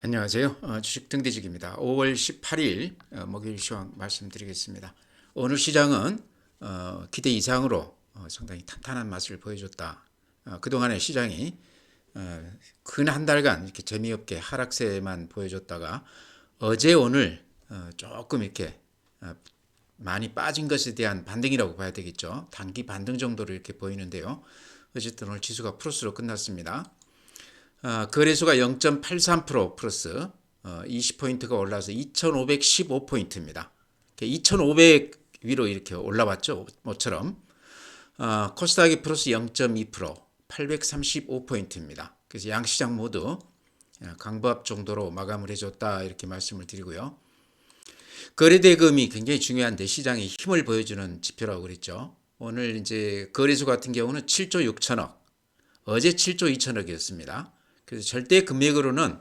안녕하세요. 주식 등대직입니다. 5월 18일 목요일 시황 말씀드리겠습니다. 오늘 시장은 기대 이상으로 상당히 탄탄한 맛을 보여줬다. 그동안의 시장이 근 한 달간 이렇게 재미없게 하락세만 보여줬다가 어제 오늘 조금 이렇게 많이 빠진 것에 대한 반등이라고 봐야 되겠죠. 단기 반등 정도로 이렇게 보이는데요. 어쨌든 오늘 지수가 플러스로 끝났습니다. 거래소가 0.83% 플러스 20포인트가 올라서 2515포인트입니다. 2500 위로 이렇게 올라왔죠. 모처럼. 코스닥이 플러스 0.2% 835포인트입니다. 그래서 양시장 모두 강보합 정도로 마감을 해줬다 이렇게 말씀을 드리고요. 거래대금이 굉장히 중요한데 시장에 힘을 보여주는 지표라고 그랬죠. 오늘 이제 거래소 같은 경우는 7조 6천억, 어제 7조 2천억이었습니다. 그래서 절대 금액으로는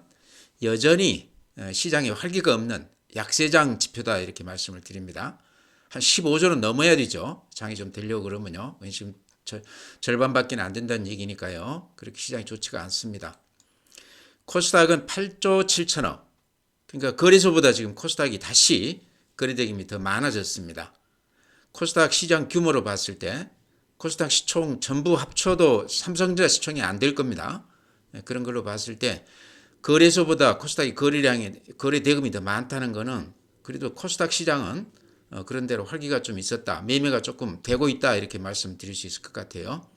여전히 시장에 활기가 없는 약세장 지표다 이렇게 말씀을 드립니다. 한 15조는 넘어야 되죠. 장이 좀 되려고 그러면요. 지금 절반밖에 안 된다는 얘기니까요. 그렇게 시장이 좋지가 않습니다. 코스닥은 8조 7천억. 그러니까 거래소보다 지금 코스닥이 다시 거래대금이 더 많아졌습니다. 코스닥 시장 규모로 봤을 때 코스닥 시총 전부 합쳐도 삼성전자 시총이 안 될 겁니다. 그런 걸로 봤을 때 거래소보다 코스닥이 거래 대금이 더 많다는 거는 그래도 코스닥 시장은 그런 대로 활기가 좀 있었다. 매매가 조금 되고 있다. 이렇게 말씀드릴 수 있을 것 같아요.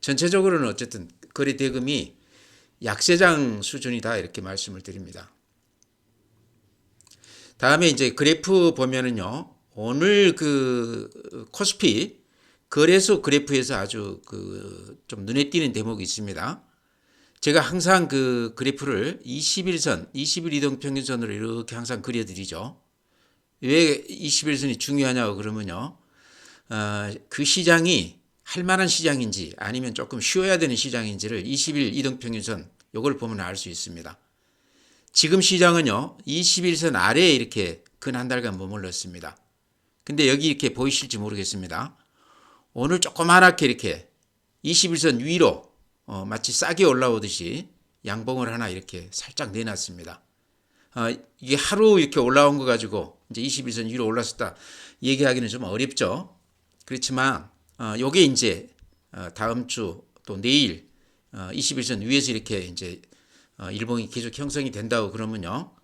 전체적으로는 어쨌든 거래 대금이 약세장 수준이다. 이렇게 말씀을 드립니다. 다음에 이제 그래프 보면은요. 오늘 그 코스피 거래소 그래프에서 아주 그 좀 눈에 띄는 대목이 있습니다. 제가 항상 그 그래프를 21선, 20일 이동평균선으로 이렇게 항상 그려드리죠. 왜 21선이 중요하냐고 그러면요. 그 시장이 할 만한 시장인지 아니면 조금 쉬어야 되는 시장인지를 20일 이동평균선 이걸 보면 알 수 있습니다. 지금 시장은요. 21선 아래에 이렇게 근 한 달간 머물렀습니다. 근데 여기 이렇게 보이실지 모르겠습니다. 오늘 조그맣게 이렇게 21선 위로 마치 싹이 올라오듯이 양봉을 하나 이렇게 살짝 내놨습니다. 이게 하루 이렇게 올라온 거 가지고 이제 21선 위로 올랐었다 얘기하기는 좀 어렵죠. 그렇지만 요게 이제 다음 주 또 내일 21선 위에서 이렇게 이제 일봉이 계속 형성이 된다고 그러면요.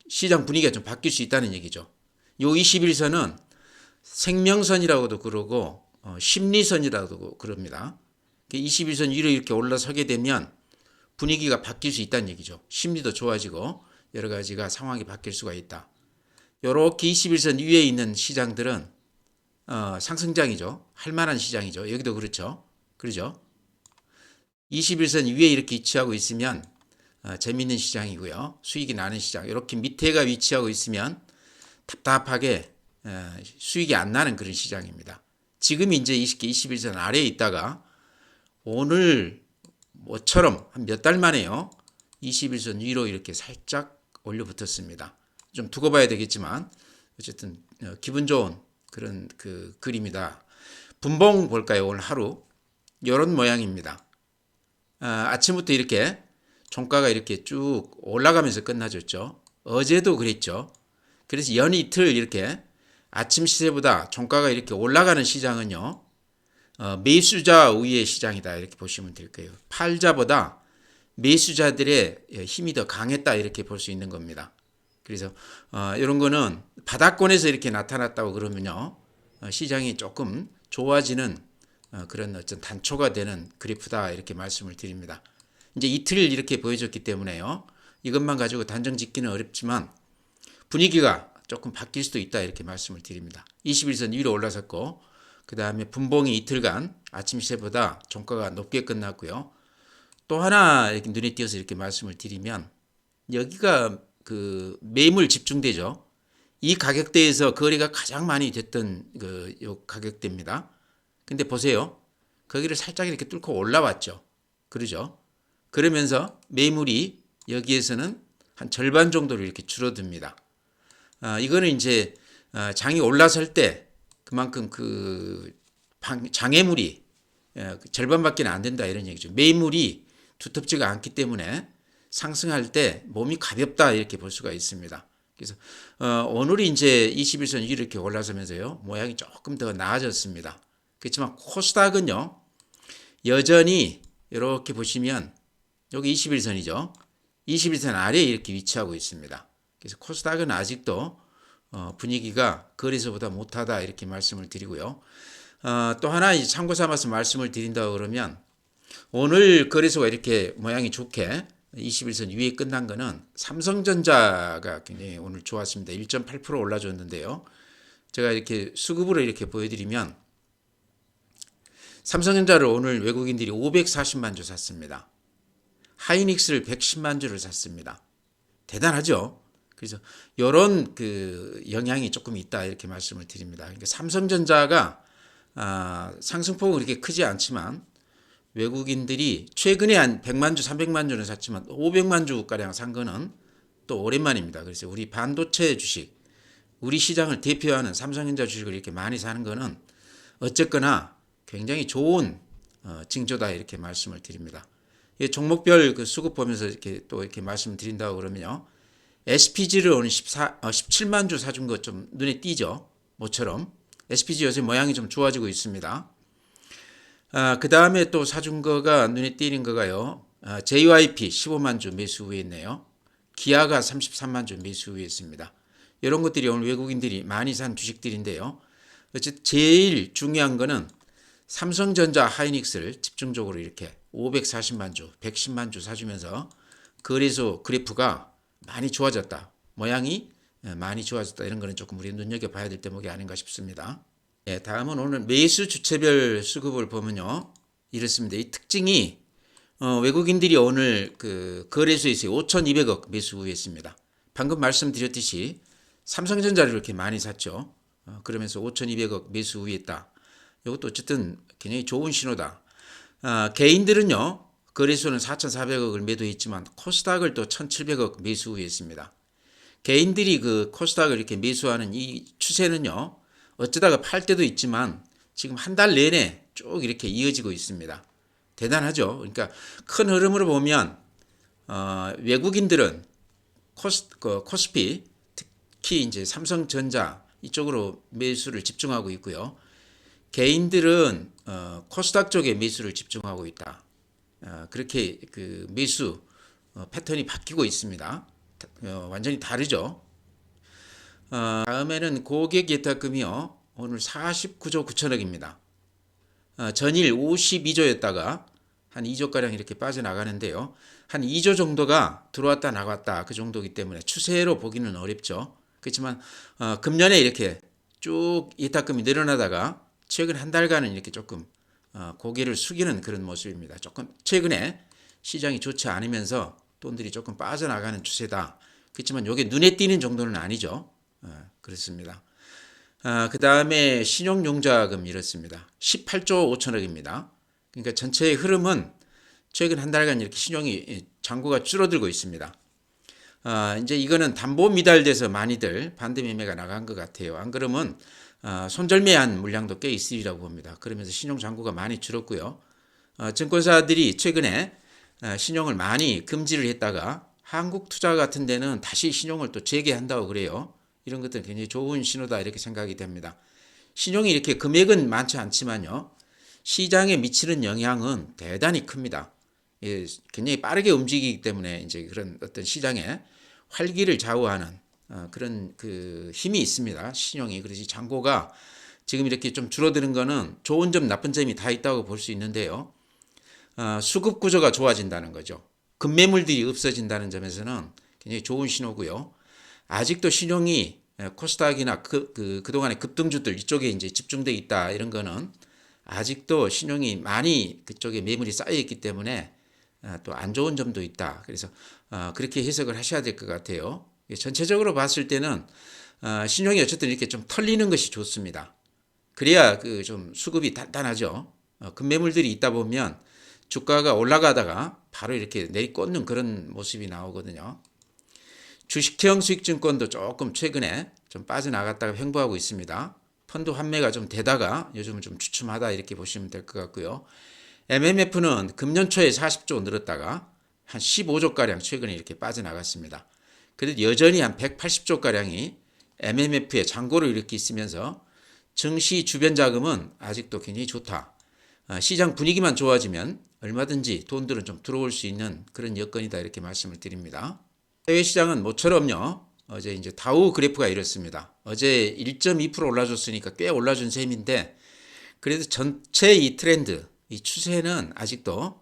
시장 분위기가 좀 바뀔 수 있다는 얘기죠. 요 21선은 생명선이라고도 그러고 심리선이라고도 그럽니다. 21선 위로 이렇게 올라서게 되면 분위기가 바뀔 수 있다는 얘기죠. 심리도 좋아지고 여러 가지가 상황이 바뀔 수가 있다. 이렇게 21선 위에 있는 시장들은 상승장이죠. 할 만한 시장이죠. 여기도 그렇죠. 그러죠. 21선 위에 이렇게 위치하고 있으면 재밌는 시장이고요. 수익이 나는 시장. 이렇게 밑에가 위치하고 있으면 답답하게 수익이 안 나는 그런 시장입니다. 지금 이제 21선 아래에 있다가 오늘 모처럼 한 몇 달 만에요. 21선 위로 이렇게 살짝 올려 붙었습니다. 좀 두고 봐야 되겠지만 어쨌든 기분 좋은 그런 그 그림이다. 분봉 볼까요? 오늘 하루 이런 모양입니다. 아침부터 이렇게 종가가 이렇게 쭉 올라가면서 끝나졌죠. 어제도 그랬죠. 그래서 연 이틀 이렇게 아침 시세보다 종가가 이렇게 올라가는 시장은요. 매수자 우위의 시장이다 이렇게 보시면 될 거예요. 팔자보다 매수자들의 힘이 더 강했다 이렇게 볼 수 있는 겁니다. 그래서 이런 거는 바닥권에서 이렇게 나타났다고 그러면요. 시장이 조금 좋아지는 그런 어떤 단초가 되는 그래프다 이렇게 말씀을 드립니다. 이제 이틀 이렇게 보여줬기 때문에요. 이것만 가지고 단정 짓기는 어렵지만 분위기가 조금 바뀔 수도 있다 이렇게 말씀을 드립니다. 21선 위로 올라섰고 그 다음에 분봉이 이틀간 아침 시세보다 종가가 높게 끝났고요. 또 하나 이렇게 눈에 띄어서 이렇게 말씀을 드리면 여기가 그 매물 집중대죠. 이 가격대에서 거래가 가장 많이 됐던 요 가격대입니다. 근데 보세요. 거기를 살짝 이렇게 뚫고 올라왔죠. 그러죠. 그러면서 매물이 여기에서는 한 절반 정도로 이렇게 줄어듭니다. 이거는 이제 장이 올라설 때 그만큼 그 장애물이 절반밖에 안 된다 이런 얘기죠. 매물이 두텁지가 않기 때문에 상승할 때 몸이 가볍다 이렇게 볼 수가 있습니다. 그래서 오늘이 이제 21선 위로 이렇게 올라서면서요 모양이 조금 더 나아졌습니다. 그렇지만 코스닥은요 여전히 이렇게 보시면 여기 21선이죠. 21선 아래에 이렇게 위치하고 있습니다. 그래서 코스닥은 아직도 분위기가 거래소보다 못하다 이렇게 말씀을 드리고요. 또 하나 참고 삼아서 말씀을 드린다고 그러면 오늘 거래소가 이렇게 모양이 좋게 21선 위에 끝난 거는 삼성전자가 굉장히 오늘 좋았습니다. 1.8% 올라줬는데요. 제가 이렇게 수급으로 이렇게 보여드리면 삼성전자를 오늘 외국인들이 540만 주 샀습니다. 하이닉스를 110만 주를 샀습니다. 대단하죠? 그래서 이런 그 영향이 조금 있다 이렇게 말씀을 드립니다. 그러니까 삼성전자가 상승폭은 그렇게 크지 않지만 외국인들이 최근에 한 100만 주, 300만 주는 샀지만 500만 주가량 산 거는 또 오랜만입니다. 그래서 우리 반도체 주식, 우리 시장을 대표하는 삼성전자 주식을 이렇게 많이 사는 거는 어쨌거나 굉장히 좋은 징조다 이렇게 말씀을 드립니다. 종목별 그 수급 보면서 이렇게 또 이렇게 말씀드린다고 그러면요. SPG를 오늘 17만 주 사준 거 좀 눈에 띄죠? 모처럼. SPG 요새 모양이 좀 좋아지고 있습니다. 그 다음에 또 사준 거가 눈에 띄는 거가요. JYP 15만 주 매수 후에 있네요. 기아가 33만 주 매수 후에 있습니다. 이런 것들이 오늘 외국인들이 많이 산 주식들인데요. 어쨌든 제일 중요한 거는 삼성전자 하이닉스를 집중적으로 이렇게 540만 주, 110만 주 사주면서 거래소 그래프가 많이 좋아졌다. 모양이 많이 좋아졌다. 이런 거는 조금 우리 눈여겨봐야 될 대목이 아닌가 싶습니다. 다음은 오늘 매수 주체별 수급을 보면요. 이렇습니다. 이 특징이 외국인들이 오늘 그 거래소에서 5,200억 매수 후했습니다. 방금 말씀드렸듯이 삼성전자를 이렇게 많이 샀죠. 그러면서 5,200억 매수 후했다. 이것도 어쨌든 굉장히 좋은 신호다. 개인들은요. 거래소는 4,400억을 매도했지만 코스닥을 또 1,700억 매수 후했습니다. 개인들이 그 코스닥을 이렇게 매수하는 이 추세는요. 어쩌다가 팔 때도 있지만 지금 한 달 내내 쭉 이렇게 이어지고 있습니다. 대단하죠. 그러니까 큰 흐름으로 보면 외국인들은 코스피 특히 이제 삼성전자 이쪽으로 매수를 집중하고 있고요. 개인들은 코스닥 쪽에 매수를 집중하고 있다. 그렇게 그 매수 패턴이 바뀌고 있습니다. 완전히 다르죠. 다음에는 고객 예탁금이요. 오늘 49조 9천억입니다. 전일 52조였다가 한 2조가량 이렇게 빠져나가는데요. 한 2조 정도가 들어왔다 나갔다 그 정도이기 때문에 추세로 보기는 어렵죠. 그렇지만 금년에 이렇게 쭉 예탁금이 늘어나다가 최근 한 달간은 이렇게 조금 고개를 숙이는 그런 모습입니다. 조금 최근에 시장이 좋지 않으면서 돈들이 조금 빠져나가는 추세다. 그렇지만 이게 눈에 띄는 정도는 아니죠. 그렇습니다. 그 다음에 신용융자금 이렇습니다. 18조 5천억입니다. 그러니까 전체의 흐름은 최근 한 달간 이렇게 신용이 잔고가 줄어들고 있습니다. 이제 이거는 담보 미달돼서 많이들 반대 매매가 나간 것 같아요. 안 그러면 손절매한 물량도 꽤 있으리라고 봅니다. 그러면서 신용 잔고가 많이 줄었고요. 증권사들이 최근에 신용을 많이 금지를 했다가 한국투자 같은 데는 다시 신용을 또 재개한다고 그래요. 이런 것들은 굉장히 좋은 신호다 이렇게 생각이 됩니다. 신용이 이렇게 금액은 많지 않지만요. 시장에 미치는 영향은 대단히 큽니다. 굉장히 빠르게 움직이기 때문에 이제 그런 어떤 시장의 활기를 좌우하는 그런 그 힘이 있습니다. 신용이. 그래서 잔고가 지금 이렇게 좀 줄어드는 거는 좋은 점 나쁜 점이 다 있다고 볼 수 있는데요. 수급 구조가 좋아진다는 거죠. 급매물들이 없어진다는 점에서는 굉장히 좋은 신호고요. 아직도 신용이 코스닥이나 그동안의 급등주들 이쪽에 이제 집중돼 있다 이런 거는 아직도 신용이 많이 그쪽에 매물이 쌓여 있기 때문에 또 안 좋은 점도 있다. 그래서 그렇게 해석을 하셔야 될 것 같아요. 전체적으로 봤을 때는 신용이 어쨌든 이렇게 좀 털리는 것이 좋습니다. 그래야 그 좀 수급이 단단하죠. 급매물들이 있다 보면 주가가 올라가다가 바로 이렇게 내리꽂는 그런 모습이 나오거든요. 주식형 수익증권도 조금 최근에 좀 빠져나갔다가 횡보하고 있습니다. 펀드 환매가 좀 되다가 요즘은 좀 주춤하다 이렇게 보시면 될 것 같고요. MMF는 금년 초에 40조 늘었다가 한 15조가량 최근에 이렇게 빠져나갔습니다. 그래도 여전히 한 180조가량이 MMF에 잔고로 이렇게 있으면서 증시 주변 자금은 아직도 굉장히 좋다. 시장 분위기만 좋아지면 얼마든지 돈들은 좀 들어올 수 있는 그런 여건이다 이렇게 말씀을 드립니다. 해외 시장은 모처럼요. 어제 이제 다우 그래프가 이렇습니다. 어제 1.2% 올라줬으니까 꽤 올라준 셈인데 그래도 전체 이 트렌드, 이 추세는 아직도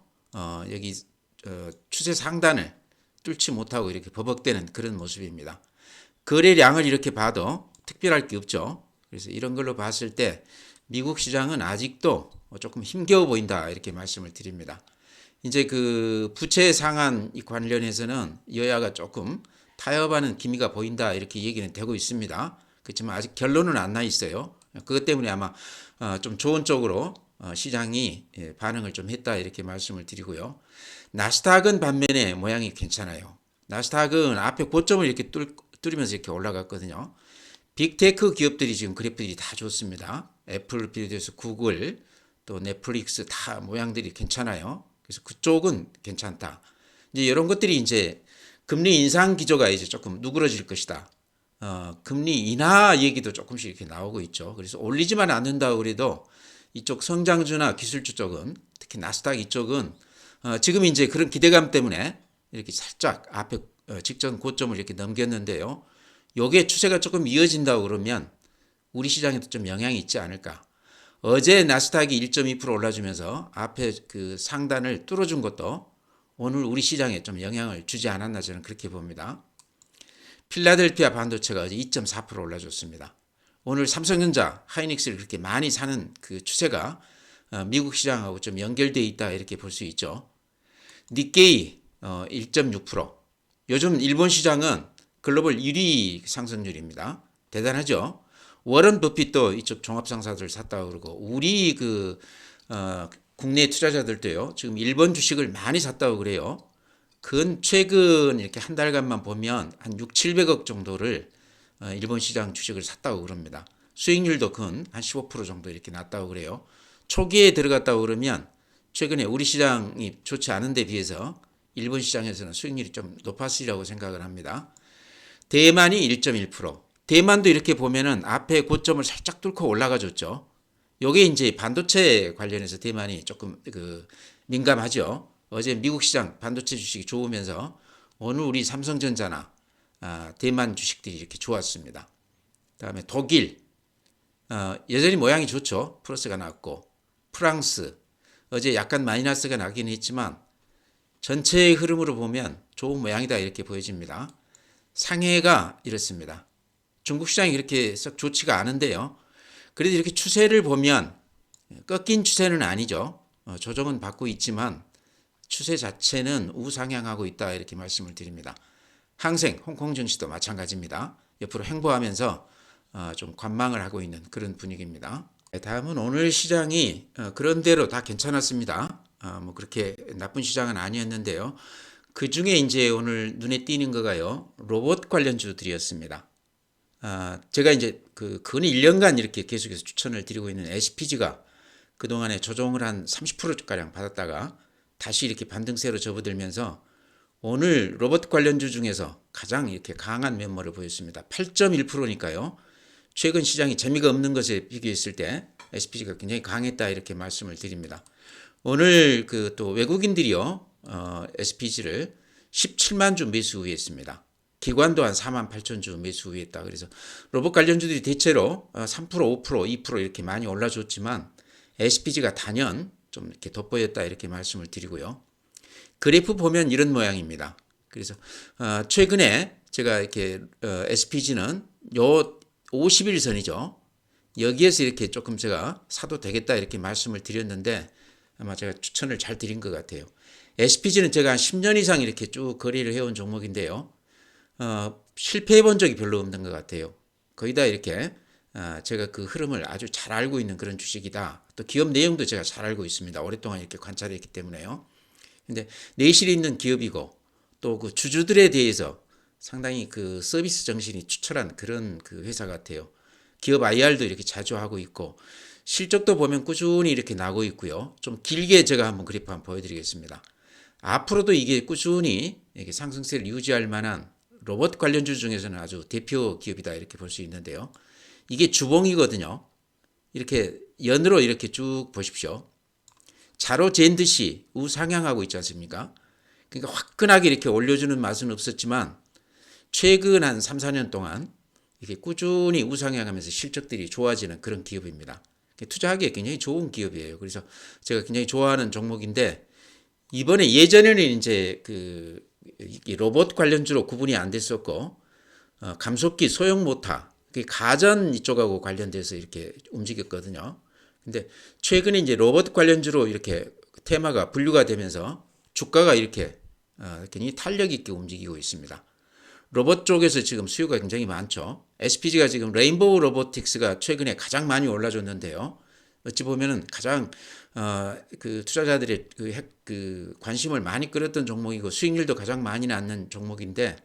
여기 추세 상단을 뚫지 못하고 이렇게 버벅대는 그런 모습입니다. 거래량을 이렇게 봐도 특별할 게 없죠. 그래서 이런 걸로 봤을 때 미국 시장은 아직도 조금 힘겨워 보인다 이렇게 말씀을 드립니다. 이제 그 부채 상한 관련해서는 여야가 조금 타협하는 기미가 보인다 이렇게 얘기는 되고 있습니다. 그렇지만 아직 결론은 안 나 있어요. 그것 때문에 아마 좀 좋은 쪽으로 시장이 반응을 좀 했다 이렇게 말씀을 드리고요. 나스닥은 반면에 모양이 괜찮아요. 나스닥은 앞에 고점을 이렇게 뚫으면서 이렇게 올라갔거든요. 빅테크 기업들이 지금 그래프들이 다 좋습니다. 애플 비롯해서 구글 또 넷플릭스 다 모양들이 괜찮아요. 그래서 그쪽은 괜찮다. 이제 이런 것들이 이제 금리 인상 기조가 이제 조금 누그러질 것이다. 금리 인하 얘기도 조금씩 이렇게 나오고 있죠. 그래서 올리지만 않는다고 그래도 이쪽 성장주나 기술주 쪽은 특히 나스닥 이쪽은 지금 이제 그런 기대감 때문에 이렇게 살짝 앞에 직전 고점을 이렇게 넘겼는데요. 요게 추세가 조금 이어진다고 그러면 우리 시장에도 좀 영향이 있지 않을까. 어제 나스닥이 1.2% 올라주면서 앞에 그 상단을 뚫어준 것도 오늘 우리 시장에 좀 영향을 주지 않았나 저는 그렇게 봅니다. 필라델피아 반도체가 어제 2.4% 올라줬습니다. 오늘 삼성전자, 하이닉스를 그렇게 많이 사는 그 추세가 미국 시장하고 좀 연결되어 있다 이렇게 볼 수 있죠. 니케이 1.6%. 요즘 일본 시장은 글로벌 1위 상승률입니다. 대단하죠. 워런 버핏도 이쪽 종합상사들 샀다고 그러고 우리 그 국내 투자자들도요. 지금 일본 주식을 많이 샀다고 그래요. 최근 이렇게 한 달간만 보면 한 6, 700억 정도를 일본 시장 주식을 샀다고 그럽니다. 수익률도 한 15% 정도 이렇게 났다고 그래요. 초기에 들어갔다고 그러면 최근에 우리 시장이 좋지 않은 데 비해서 일본 시장에서는 수익률이 좀 높았으리라고 생각을 합니다. 대만이 1.1%. 대만도 이렇게 보면은 앞에 고점을 살짝 뚫고 올라가 줬죠. 요게 이제 반도체 관련해서 대만이 조금 민감하죠. 어제 미국 시장 반도체 주식이 좋으면서 오늘 우리 삼성전자나 대만 주식들이 이렇게 좋았습니다. 그다음에 독일 여전히 모양이 좋죠. 플러스가 났고 프랑스 어제 약간 마이너스가 나긴 했지만 전체의 흐름으로 보면 좋은 모양이다 이렇게 보여집니다. 상해가 이렇습니다. 중국 시장이 그렇게 썩 좋지가 않은데요. 그래도 이렇게 추세를 보면 꺾인 추세는 아니죠. 조정은 받고 있지만 추세 자체는 우상향하고 있다 이렇게 말씀을 드립니다. 항생, 홍콩 증시도 마찬가지입니다. 옆으로 횡보하면서 좀 관망을 하고 있는 그런 분위기입니다. 다음은 오늘 시장이 그런대로 다 괜찮았습니다. 뭐 그렇게 나쁜 시장은 아니었는데요. 그 중에 이제 오늘 눈에 띄는 거가요. 로봇 관련주들이었습니다. 제가 이제 근 1년간 이렇게 계속해서 추천을 드리고 있는 SPG가 그동안에 조정을 한 30%가량 받았다가 다시 이렇게 반등세로 접어들면서 오늘 로봇 관련주 중에서 가장 이렇게 강한 면모를 보였습니다. 8.1%니까요. 최근 시장이 재미가 없는 것에 비교했을 때 SPG가 굉장히 강했다 이렇게 말씀을 드립니다. 오늘 또 외국인들이요. SPG를 17만 주 매수 후했습니다. 기관도 한 4만 8천 주 매수 후했다. 그래서 로봇 관련주들이 대체로 3%, 5%, 2% 이렇게 많이 올라줬지만 SPG가 단연 좀 이렇게 돋보였다 이렇게 말씀을 드리고요. 그래프 보면 이런 모양입니다. 그래서 최근에 제가 이렇게 SPG는 요 50일선이죠. 여기에서 이렇게 조금 제가 사도 되겠다 이렇게 말씀을 드렸는데 아마 제가 추천을 잘 드린 것 같아요. SPG는 제가 한 10년 이상 이렇게 쭉 거래를 해온 종목인데요. 실패해 본 적이 별로 없는 것 같아요. 거의 다 이렇게 제가 그 흐름을 아주 잘 알고 있는 그런 주식이다. 또 기업 내용도 제가 잘 알고 있습니다. 오랫동안 이렇게 관찰했기 때문에요. 근데 내실이 있는 기업이고 또 그 주주들에 대해서 상당히 그 서비스 정신이 추철한 그런 그 회사 같아요. 기업 IR도 이렇게 자주 하고 있고 실적도 보면 꾸준히 이렇게 나고 있고요. 좀 길게 제가 한번 그래프 한번 보여드리겠습니다. 앞으로도 이게 꾸준히 이게 상승세를 유지할 만한 로봇 관련주 중에서는 아주 대표 기업이다 이렇게 볼 수 있는데요. 이게 주봉이거든요. 이렇게 연으로 이렇게 쭉 보십시오. 자로 잰 듯이 우상향하고 있지 않습니까? 그러니까 화끈하게 이렇게 올려주는 맛은 없었지만 최근 한 3, 4년 동안 이렇게 꾸준히 우상향하면서 실적들이 좋아지는 그런 기업입니다. 투자하기에 굉장히 좋은 기업이에요. 그래서 제가 굉장히 좋아하는 종목인데 이번에 예전에는 이제 그 로봇 관련주로 구분이 안 됐었고 감속기 소형 모터 가전 이쪽하고 관련돼서 이렇게 움직였거든요. 근데 최근에 이제 로봇 관련주로 이렇게 테마가 분류가 되면서 주가가 이렇게 굉장히 탄력 있게 움직이고 있습니다. 로봇 쪽에서 지금 수요가 굉장히 많죠. SPG가 지금 레인보우 로보틱스가 최근에 가장 많이 올라줬는데요. 어찌 보면은 가장 그 투자자들의 그 관심을 많이 끌었던 종목이고 수익률도 가장 많이 났는 종목인데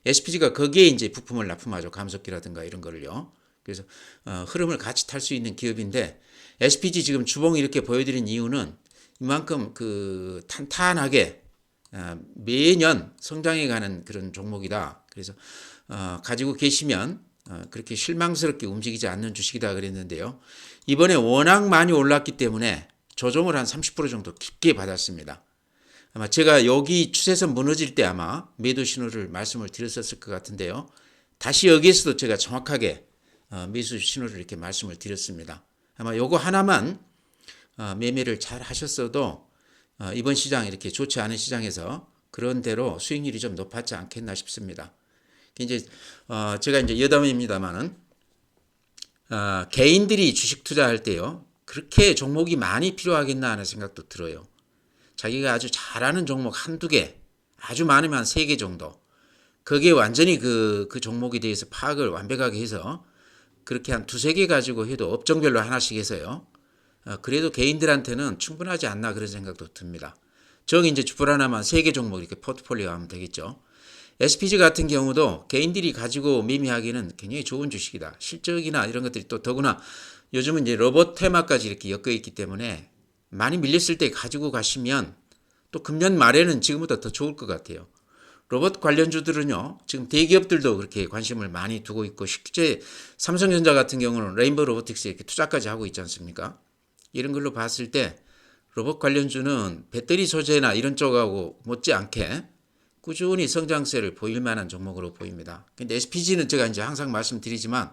SPG가 거기에 이제 부품을 납품하죠. 감속기라든가 이런 거를요. 그래서 흐름을 같이 탈 수 있는 기업인데 SPG 지금 주봉 이렇게 보여드린 이유는 이만큼 그 탄탄하게 매년 성장해가는 그런 종목이다. 그래서 가지고 계시면 그렇게 실망스럽게 움직이지 않는 주식이다 그랬는데요. 이번에 워낙 많이 올랐기 때문에 조정을 한 30% 정도 깊게 받았습니다. 아마 제가 여기 추세선 무너질 때 아마 매도 신호를 말씀을 드렸었을 것 같은데요. 다시 여기에서도 제가 정확하게 매수 신호를 이렇게 말씀을 드렸습니다. 아마 요거 하나만 매매를 잘 하셨어도 이번 시장 이렇게 좋지 않은 시장에서 그런 대로 수익률이 좀 높았지 않겠나 싶습니다. 이제 제가 이제 여담입니다만은 개인들이 주식 투자할 때요 그렇게 종목이 많이 필요하겠나 하는 생각도 들어요. 자기가 아주 잘하는 종목 한두 개, 아주 많으면 한 3개 정도. 거기에 완전히 그 종목에 대해서 파악을 완벽하게 해서 그렇게 한 2-3개 가지고 해도 업종별로 하나씩 해서요. 그래도 개인들한테는 충분하지 않나 그런 생각도 듭니다. 저기 이제 주불 하나만 3개 종목 이렇게 포트폴리오 하면 되겠죠. SPG 같은 경우도 개인들이 가지고 매매하기는 굉장히 좋은 주식이다. 실적이나 이런 것들이 또 더구나 요즘은 이제 로봇 테마까지 이렇게 엮여 있기 때문에 많이 밀렸을 때 가지고 가시면 또 금년 말에는 지금보다 더 좋을 것 같아요. 로봇 관련주들은요, 지금 대기업들도 그렇게 관심을 많이 두고 있고, 실제 삼성전자 같은 경우는 레인보우 로보틱스에 이렇게 투자까지 하고 있지 않습니까? 이런 걸로 봤을 때 로봇 관련주는 배터리 소재나 이런 쪽하고 못지않게 꾸준히 성장세를 보일 만한 종목으로 보입니다. 근데 SPG는 제가 이제 항상 말씀드리지만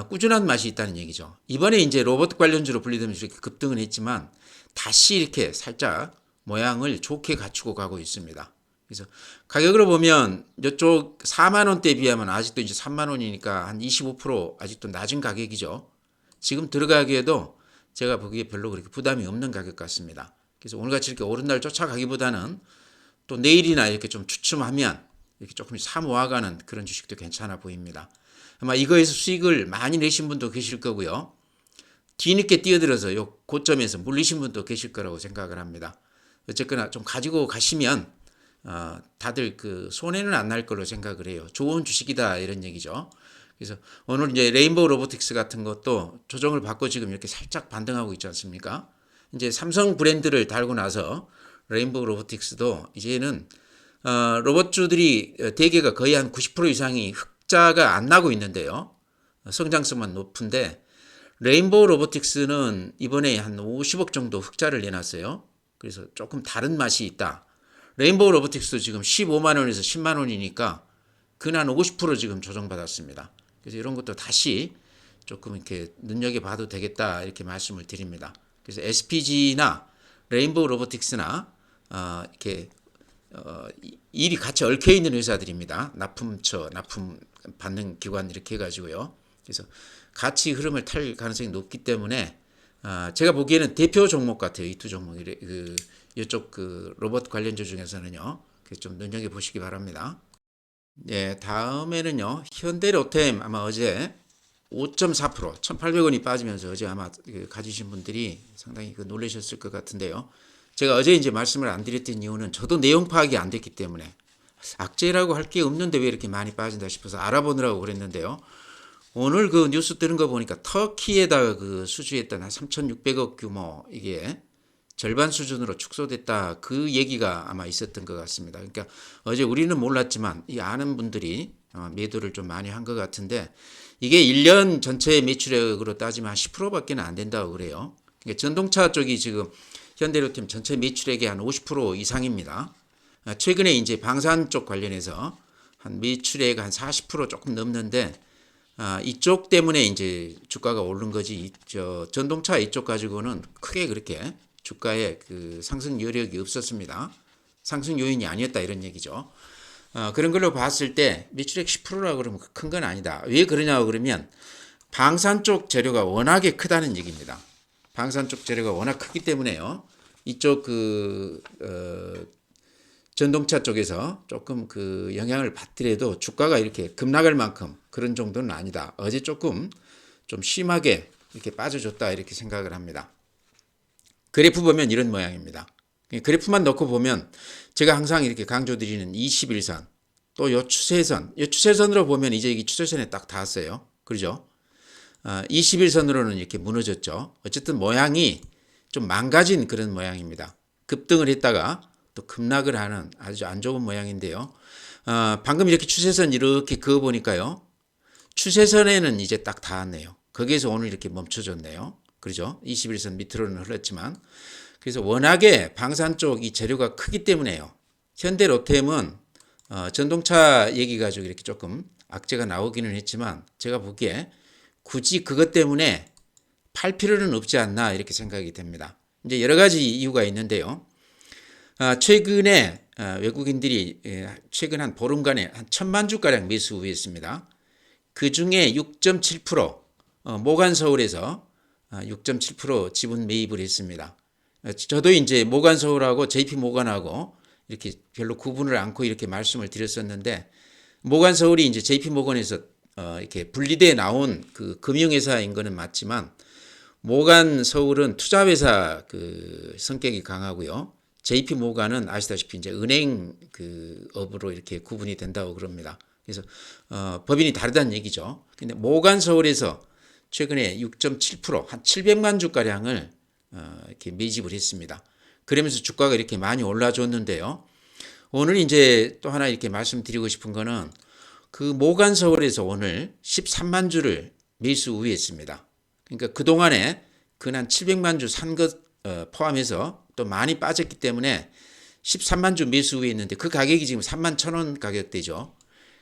꾸준한 맛이 있다는 얘기죠. 이번에 이제 로봇 관련주로 분리되면서 이렇게 급등은 했지만 다시 이렇게 살짝 모양을 좋게 갖추고 가고 있습니다. 그래서 가격으로 보면 이쪽 4만 원대에 비하면 아직도 이제 3만 원이니까 한 25% 아직도 낮은 가격이죠. 지금 들어가기에도 제가 보기에 별로 그렇게 부담이 없는 가격 같습니다. 그래서 오늘같이 이렇게 오른 날 쫓아가기보다는 또 내일이나 이렇게 좀 추첨하면 이렇게 조금 사 모아가는 그런 주식도 괜찮아 보입니다. 아마 이거에서 수익을 많이 내신 분도 계실 거고요. 뒤늦게 뛰어들어서 요 고점에서 물리신 분도 계실 거라고 생각을 합니다. 어쨌거나 좀 가지고 가시면 다들 그 손해는 안 날 걸로 생각을 해요. 좋은 주식이다 이런 얘기죠. 그래서 오늘 이제 레인보우 로보틱스 같은 것도 조정을 받고 지금 이렇게 살짝 반등하고 있지 않습니까? 이제 삼성 브랜드를 달고 나서 레인보우 로보틱스도 이제는 로봇주들이 대개가 거의 한 90% 이상이 흑자가 안 나고 있는데요. 성장성만 높은데 레인보우 로보틱스는 이번에 한 50억 정도 흑자를 내놨어요. 그래서 조금 다른 맛이 있다. 레인보우 로보틱스도 지금 15만 원에서 10만 원이니까 근한 50% 지금 조정받았습니다. 그래서 이런 것도 다시 조금 이렇게 눈여겨봐도 되겠다 이렇게 말씀을 드립니다. 그래서 SPG나 레인보우 로보틱스나 이렇게 일이 같이 얽혀 있는 회사들입니다. 납품처, 납품 받는 기관 이렇게 해가지고요. 그래서 같이 흐름을 탈 가능성이 높기 때문에 제가 보기에는 대표 종목 같아요. 이 두 종목이 이쪽 그 로봇 관련주 중에서는요. 좀 눈여겨 보시기 바랍니다. 네, 다음에는요. 현대로템 아마 어제 5.4% 1,800원이 빠지면서 어제 아마 가지신 분들이 상당히 놀라셨을 것 같은데요. 제가 어제 이제 말씀을 안 드렸던 이유는 저도 내용 파악이 안 됐기 때문에 악재라고 할 게 없는데 왜 이렇게 많이 빠진다 싶어서 알아보느라고 그랬는데요. 오늘 그 뉴스 뜨는 거 보니까 터키에다가 그 수주했던 한 3,600억 규모 이게 절반 수준으로 축소됐다. 그 얘기가 아마 있었던 것 같습니다. 그러니까 어제 우리는 몰랐지만 이 아는 분들이 매도를 좀 많이 한 것 같은데 이게 1년 전체 매출액으로 따지면 한 10%밖에 안 된다고 그래요. 그러니까 전동차 쪽이 지금 현대로템 전체 매출액의 한 50% 이상입니다. 최근에 이제 방산 쪽 관련해서 한 매출액 한 40% 조금 넘는데 이쪽 때문에 이제 주가가 오른 거지. 전동차 이쪽 가지고는 크게 그렇게 주가에 그 상승 여력이 없었습니다. 상승 요인이 아니었다 이런 얘기죠. 그런 걸로 봤을 때 매출액 10%라고 그러면 큰 건 아니다. 왜 그러냐고 그러면 방산 쪽 재료가 워낙에 크다는 얘기입니다. 방산 쪽 재료가 워낙 크기 때문에요. 이쪽 전동차 쪽에서 조금 그 영향을 받더라도 주가가 이렇게 급락할 만큼 그런 정도는 아니다. 어제 조금 좀 심하게 이렇게 빠져줬다 이렇게 생각을 합니다. 그래프 보면 이런 모양입니다. 그래프만 놓고 보면 제가 항상 이렇게 강조드리는 21선 또 요 추세선, 요 추세선으로 보면 이제 이 추세선에 딱 닿았어요. 그렇죠? 21선으로는 이렇게 무너졌죠. 어쨌든 모양이 좀 망가진 그런 모양입니다. 급등을 했다가 또 급락을 하는 아주 안 좋은 모양인데요. 방금 이렇게 추세선 이렇게 그어 보니까요. 추세선에는 이제 딱 닿았네요. 거기에서 오늘 이렇게 멈춰졌네요. 그렇죠? 21선 밑으로는 흘렀지만 그래서 워낙에 방산 쪽 이 재료가 크기 때문에요. 현대로템은 전동차 얘기 가지고 이렇게 조금 악재가 나오기는 했지만 제가 보기에 굳이 그것 때문에 팔 필요는 없지 않나 이렇게 생각이 됩니다. 이제 여러 가지 이유가 있는데요. 최근에 외국인들이 최근 한 보름간에 한 1,000만 주가량 매수 후했습니다. 그 중에 6.7% 모간서울에서 6.7% 지분 매입을 했습니다. 저도 이제 모간서울하고 JP모간하고 이렇게 별로 구분을 않고 이렇게 말씀을 드렸었는데 모간서울이 이제 JP모건에서 이렇게 분리돼 나온 그 금융회사인 거는 맞지만 모간서울은 투자회사 그 성격이 강하고요. JP모간은 아시다시피 이제 은행 그 업으로 이렇게 구분이 된다고 그럽니다. 그래서 법인이 다르다는 얘기죠. 근데 모간서울에서 최근에 6.7%한 700만 주가량을 이렇게 매집을 했습니다. 그러면서 주가가 이렇게 많이 올라줬는데요. 오늘 이제 또 하나 이렇게 말씀드리고 싶은 거는 그 모간서울에서 오늘 13만 주를 매수 우회했습니다. 그러니까 그동안에 근한 700만 주 산 것 포함해서 또 많이 빠졌기 때문에 13만 주 매수 우회했는데 그 가격이 지금 3만 1,000원 가격대죠.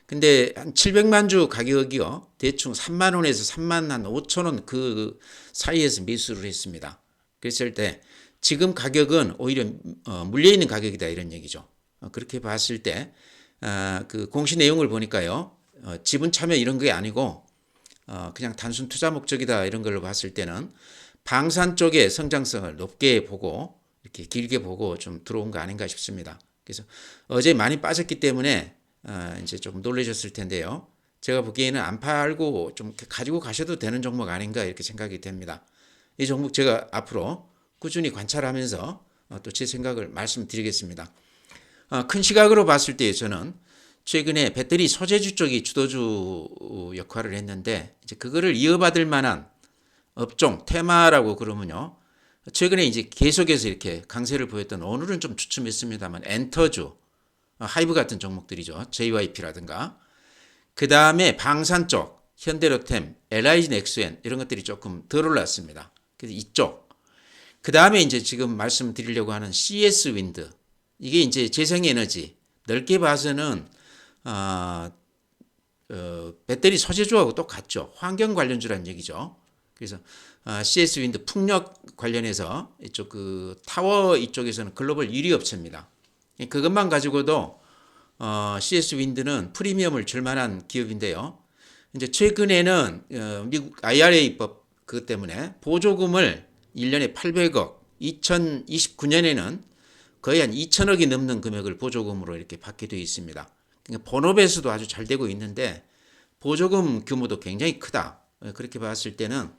근데 한 700만 주 가격이요. 대충 3만 원에서 3만 한 5천 원 그 사이에서 매수를 했습니다. 그랬을 때 지금 가격은 오히려 물려있는 가격이다 이런 얘기죠. 그렇게 봤을 때 그 공시 내용을 보니까요. 지분 참여 이런 게 아니고 그냥 단순 투자 목적이다 이런 걸로 봤을 때는 방산 쪽의 성장성을 높게 보고 이렇게 길게 보고 좀 들어온 거 아닌가 싶습니다. 그래서 어제 많이 빠졌기 때문에 이제 좀 놀라셨을 텐데요. 제가 보기에는 안 팔고 좀 가지고 가셔도 되는 종목 아닌가 이렇게 생각이 됩니다. 이 종목 제가 앞으로 꾸준히 관찰하면서 또 제 생각을 말씀드리겠습니다. 큰 시각으로 봤을 때 저는 최근에 배터리 소재주 쪽이 주도주 역할을 했는데 이제 그거를 이어받을 만한 업종 테마라고 그러면요. 최근에 이제 계속해서 이렇게 강세를 보였던 오늘은 좀 주춤했습니다만 엔터주, 하이브 같은 종목들이죠. JYP라든가. 그 다음에 방산 쪽, 현대로템, LIG 넥스엔 이런 것들이 조금 덜 올랐습니다. 그래서 이쪽. 그 다음에 이제 지금 말씀드리려고 하는 CS 윈드. 이게 이제 재생에너지. 넓게 봐서는 배터리 소재주하고 똑같죠. 환경 관련주라는 얘기죠. 그래서 CS 윈드 풍력 관련해서 이쪽 그 타워 이쪽에서는 글로벌 1위 업체입니다. 그것만 가지고도 CS 윈드는 프리미엄을 줄 만한 기업인데요. 이제 최근에는 미국 IRA법 그것 때문에 보조금을 1년에 800억, 2029년에는 거의 한 2천억이 넘는 금액을 보조금으로 이렇게 받게 되어 있습니다. 그러니까 본업에서도 아주 잘 되고 있는데 보조금 규모도 굉장히 크다. 그렇게 봤을 때는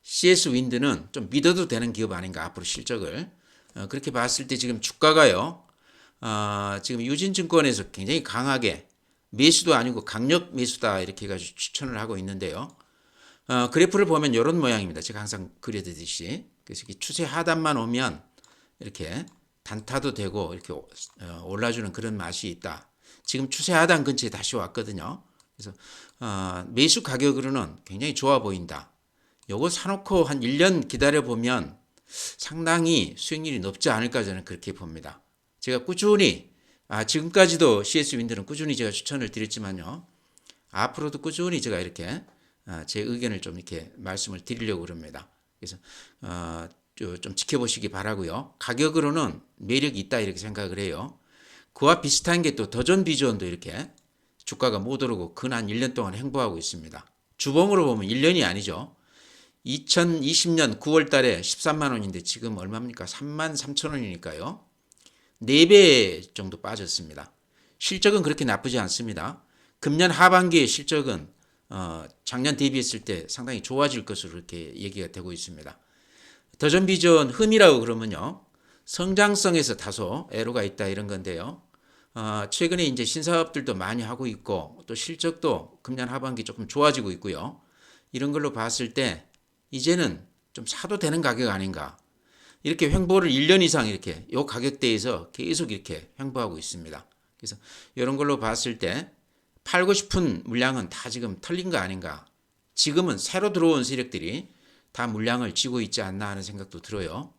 CS 윈드는 좀 믿어도 되는 기업 아닌가 앞으로 실적을. 그렇게 봤을 때 지금 주가가요. 지금 유진증권에서 굉장히 강하게 매수도 아니고 강력 매수다 이렇게 해가지고 추천을 하고 있는데요. 그래프를 보면 이런 모양입니다. 제가 항상 그려드듯이 그래서 이렇게 추세 하단만 오면 이렇게 단타도 되고 이렇게 올라주는 그런 맛이 있다. 지금 추세 하단 근처에 다시 왔거든요. 그래서 매수 가격으로는 굉장히 좋아 보인다. 요거 사놓고 한 1년 기다려 보면 상당히 수익률이 높지 않을까 저는 그렇게 봅니다. 제가 꾸준히 지금까지도 CS 윈드는 꾸준히 제가 추천을 드렸지만요. 앞으로도 꾸준히 제가 이렇게 제 의견을 좀 이렇게 말씀을 드리려고 그럽니다. 그래서 좀 지켜보시기 바라고요. 가격으로는 매력이 있다 이렇게 생각을 해요. 그와 비슷한 게 또 더존 비전도 이렇게 주가가 못 오르고 근한 1년 동안 행보하고 있습니다. 주봉으로 보면 1년이 아니죠. 2020년 9월 달에 13만 원인데 지금 얼마입니까? 3만 3천 원이니까요. 4배 정도 빠졌습니다. 실적은 그렇게 나쁘지 않습니다. 금년 하반기의 실적은 작년 대비했을 때 상당히 좋아질 것으로 이렇게 얘기가 되고 있습니다. 더존 비전 흠이라고 그러면요. 성장성에서 다소 애로가 있다 이런 건데요. 최근에 이제 신사업들도 많이 하고 있고 또 실적도 금년 하반기 조금 좋아지고 있고요. 이런 걸로 봤을 때 이제는 좀 사도 되는 가격 아닌가. 이렇게 횡보를 1년 이상 이렇게 요 가격대에서 계속 이렇게 횡보하고 있습니다. 그래서 이런 걸로 봤을 때 팔고 싶은 물량은 다 지금 털린 거 아닌가. 지금은 새로 들어온 세력들이 다 물량을 쥐고 있지 않나 하는 생각도 들어요.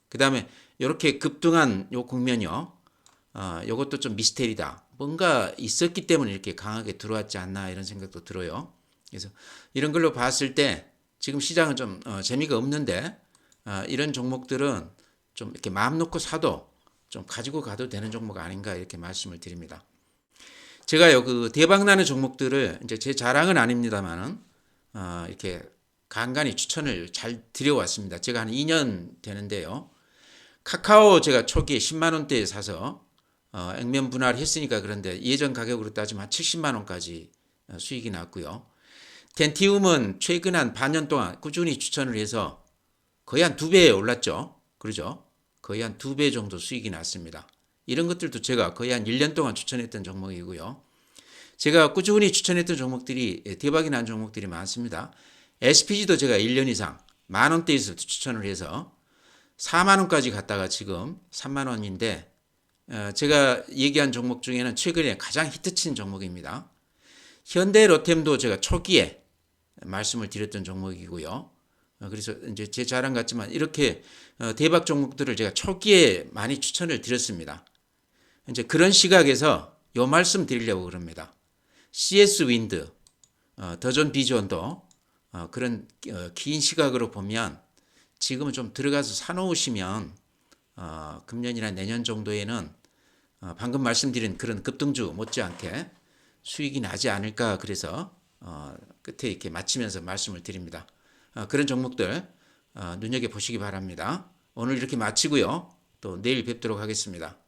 그 다음에 이렇게 급등한 요 국면이요. 요것도 좀 미스테리다. 뭔가 있었기 때문에 이렇게 강하게 들어왔지 않나 이런 생각도 들어요. 그래서 이런 걸로 봤을 때 지금 시장은 좀 재미가 없는데 이런 종목들은 좀 이렇게 마음 놓고 사도 좀 가지고 가도 되는 종목 아닌가 이렇게 말씀을 드립니다. 제가요 그 대박 나는 종목들을 이제 제 자랑은 아닙니다만은 이렇게 간간히 추천을 잘 드려왔습니다. 제가 한 2년 되는데요. 카카오 제가 초기에 10만 원대에 사서 액면 분할을 했으니까 그런데 예전 가격으로 따지면 한 70만 원까지 수익이 났고요. 덴티움은 최근 한 반년 동안 꾸준히 추천을 해서 거의 한 2배 올랐죠. 그러죠? 거의 한 2배 정도 수익이 났습니다. 이런 것들도 제가 거의 한 1년 동안 추천했던 종목이고요. 제가 꾸준히 추천했던 종목들이 대박이 난 종목들이 많습니다. SPG도 제가 1년 이상 만 원대에서 추천을 해서 4만 원까지 갔다가 지금 3만 원인데 제가 얘기한 종목 중에는 최근에 가장 히트친 종목입니다. 현대로템도 제가 초기에 말씀을 드렸던 종목이고요. 그래서 이제 제 자랑 같지만 이렇게 대박 종목들을 제가 초기에 많이 추천을 드렸습니다. 이제 그런 시각에서 요 말씀 드리려고 그럽니다. CS 윈드, 더존 비전도 그런 긴 시각으로 보면 지금은 좀 들어가서 사놓으시면 금년이나 내년 정도에는 방금 말씀드린 그런 급등주 못지않게 수익이 나지 않을까 그래서 끝에 이렇게 마치면서 말씀을 드립니다. 그런 종목들 눈여겨보시기 바랍니다. 오늘 이렇게 마치고요. 또 내일 뵙도록 하겠습니다.